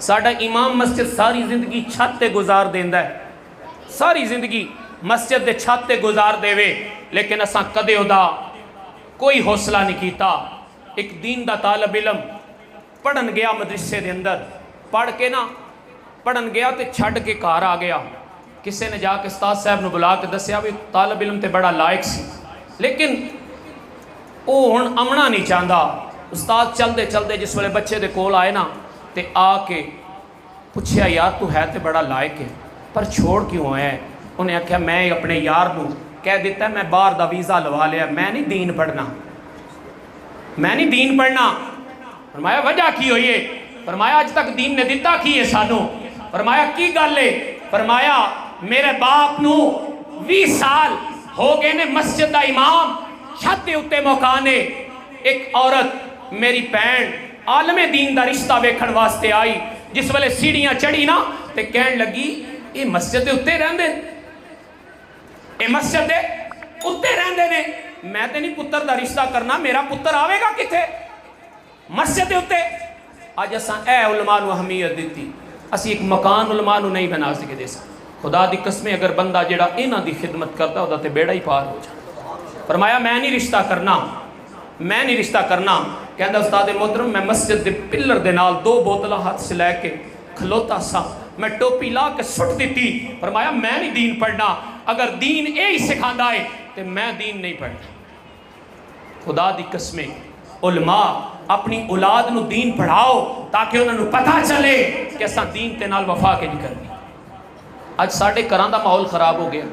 ساڈا امام مسجد ساری زندگی چھت تے گزار دیندا ہے، ساری زندگی مسجد دے چھت تے گزار دے وے، لیکن اساں کدے ادا کوئی حوصلہ نہیں کیتا۔ ایک دین دا طالب علم پڑھن گیا مدرسے دے اندر، پڑھ کے نا پڑھن گیا تے چھڑ کے گھر آ گیا۔ کسے نے جا کے استاد صاحب نو بلا کے دسیا بھی طالب علم تے بڑا لائق سی، لیکن او ہن امنا نہیں چاہندا۔ استاد چلدے چلدے جس ویلے بچے دے کول آئے نا تے آ کے پوچھیا یار تو ہے تے بڑا لائق ہے پر چھوڑ کیوں آیا ہے؟ انہیں آکھیا میں اپنے یار نو کہہ دیتا ہے میں باہر دا ویزا لوا لیا، میں نہیں دین پڑھنا، میں نہیں دین پڑھنا۔ فرمایا وجہ کی ہوئی ہے؟ فرمایا اج تک دین نے دیتا کی ہے سانو؟ فرمایا کی گل ہے؟ فرمایا میرے باپ نو 20 سال ہو گئے نے مسجد دا امام، چھت دے اتے موقعانے ایک عورت میری بہن عالم دین دا رشتہ ویکھن واسطے آئی، جس ویلے سیڑھیاں چڑھی نا تے کہن لگی اے مسجد دے اتے رہندے، اے مسجد دے اتے رہندے نے، میں تے نہیں پتر دا رشتہ کرنا، میرا پتر آوے گا کتے مسجد دے اتے۔ آج اساں اے علماء نو اہمیت دیتی، اسی ایک مکان علماء نو نہیں بنا سکے دے سا۔ خدا دی قسمیں اگر بندہ جڑا انہاں دی خدمت کرتا ہوتا تے بیڑا ہی پار ہو جائے۔ فرمایا میں نہیں رشتہ کرنا، میں نہیں رشتہ کرنا۔ کہندہ استاد محترم میں مسجد دے پلر دے نال 2 بوتلہ ہاتھ سے لے کے کھلوتا سا، میں ٹوپی لا کے سٹ دیتی۔ فرمایا میں نہیں دین پڑھنا، اگر دین اے ہی سکھاندا ہے تو میں دین نہیں پڑھنا۔ خدا دی قسمیں علماء اپنی اولاد نو دین پڑھاؤ تاکہ انہوں نے پتہ چلے کہ اساں دین تے نال وفا کے نہیں کرنی۔ اج ساڑھے گھراں دا ماحول خراب ہو گیا،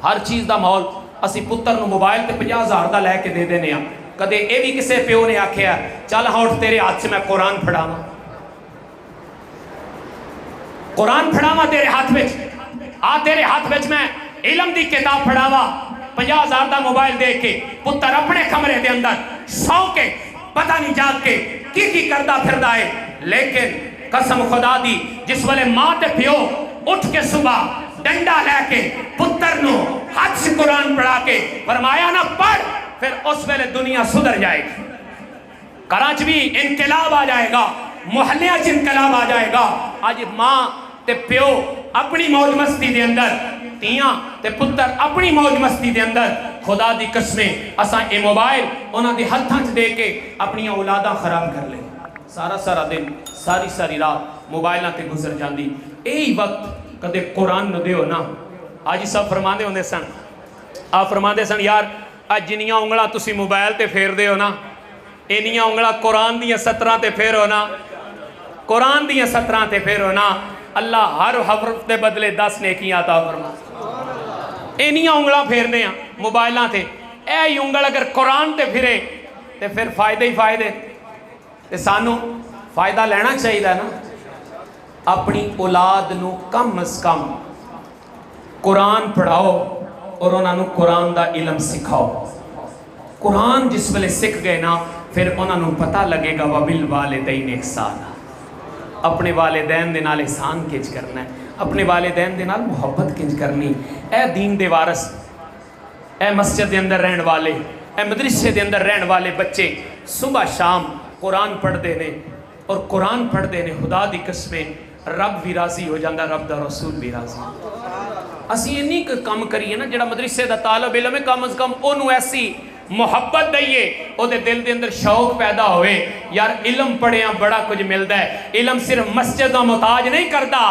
ہر چیز دا ماحول، اسی پتر نو موبائل تے 50,000 دا لے کے دے دینے ہاں۔ کدے اے بھی کسے پیو نے آکھیا چل ہاں اٹھ تیرے ہاتھ سے میں قرآن پڑھاواں، قرآن پڑھاواں تیرے ہاتھ وچ، آ تیرے ہاتھ وچ میں علم دی کتاب پڑھاواں۔ 50,000 دا موبائل دے کے پتر اپنے کمرے دے اندر سو کے پتہ نہیں جاگ کے کی کردہ پھردہ ہے۔ لیکن قسم خدا دی جس والے ماں تے پیو اٹھ کے صبح ڈنڈا لے کے پتر نو ہاتھ سے قرآن پڑھا کے فرمایا نہ پڑھ، پھر اس ویلے دنیا صدر جائے گی، کراچ بھی انقلاب آ جائے گا، محلیہ چ انقلاب آ جائے گا۔ آج ماں تے پیو اپنی موج مستی دے اندر، تیاں تے پتر اپنی موج مستی دے اندر، خدا دی قسمیں اساں اے موبائل انہاں دی ہتھاں چ دے کے اپنی اولاداں خراب کر لیں۔ سارا سارا دن ساری ساری رات موبائلاں تے گزر جاندی، یہی وقت کدے قرآن نو دیو نا۔ آج سب فرماندے ہوندے سن، آپ فرماندے سن یار آج جنیاں انگلاں تسی موبائل تے پھیر دے ہو نا، اینیاں انگلاں قرآن دیاں 17 تے پھیر ہو نا، قرآن دیاں 17 تے پھیر ہو نا، اللہ ہر حرف دے بدلے 10 نیکیاں عطا فرما۔ اینیاں انگلاں پھیرنے ہیں موبائلاں تے، اے انگل اگر قرآن تے پھرے تے پھر فائدے ہی فائدے، تے سانو فائدہ لینا چاہیے نا۔ اپنی اولاد نو کم از کم قرآن پڑھاؤ اور انہاں نو قرآن دا علم سکھاؤ۔ قرآن جس ویلے سکھ گئے نا پھر انہاں نو پتہ لگے گا وَبِالْوَالِدَيْنِ احسانا، اپنے والدین دے نال احسان کنج کرنا ہے، اپنے والدین دے نال محبت کنج کرنی۔ اے دین دے وارث، اے مسجد دے اندر رہن والے، اے مدرسے دے اندر رہن والے بچے صبح شام قرآن پڑھ دے نے، اور قرآن پڑھ دے نے خدا دی قسمیں رب بھی راضی ہو جاندہ، رب دا رسول بھی راضی۔ اسی انہی کام کریے نا جڑا مدرسے دا طالب علم ہے، کم از کم انہوں ایسی محبت دئیے او دے دل دے اندر شوق پیدا ہوئے یار علم پڑھیاں بڑا کچھ ملدا ہے۔ علم صرف مسجد دا محتاج نہیں کردا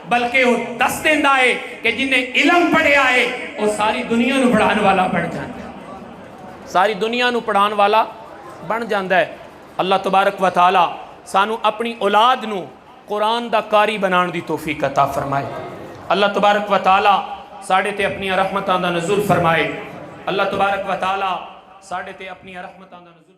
بلکہ وہ دس دیندہ ہے کہ جنہیں علم پڑھے آئے وہ ساری دنیا نو پڑھان والا بن جاندہ ہے، ساری دنیا نو پڑھان والا بن جاندہ ہے۔ اللہ تبارک و تعالی سانو اپنی اولاد نو قرآن دا قاری بنان دی توفیق عطا فرمائے۔ اللہ تبارک و تعالی ساڑھے تے اپنی رحمتاں دا نزول فرمائے۔ اللہ تبارک و تعالی ساڑھے تے اپنی رحمتاں دا نزول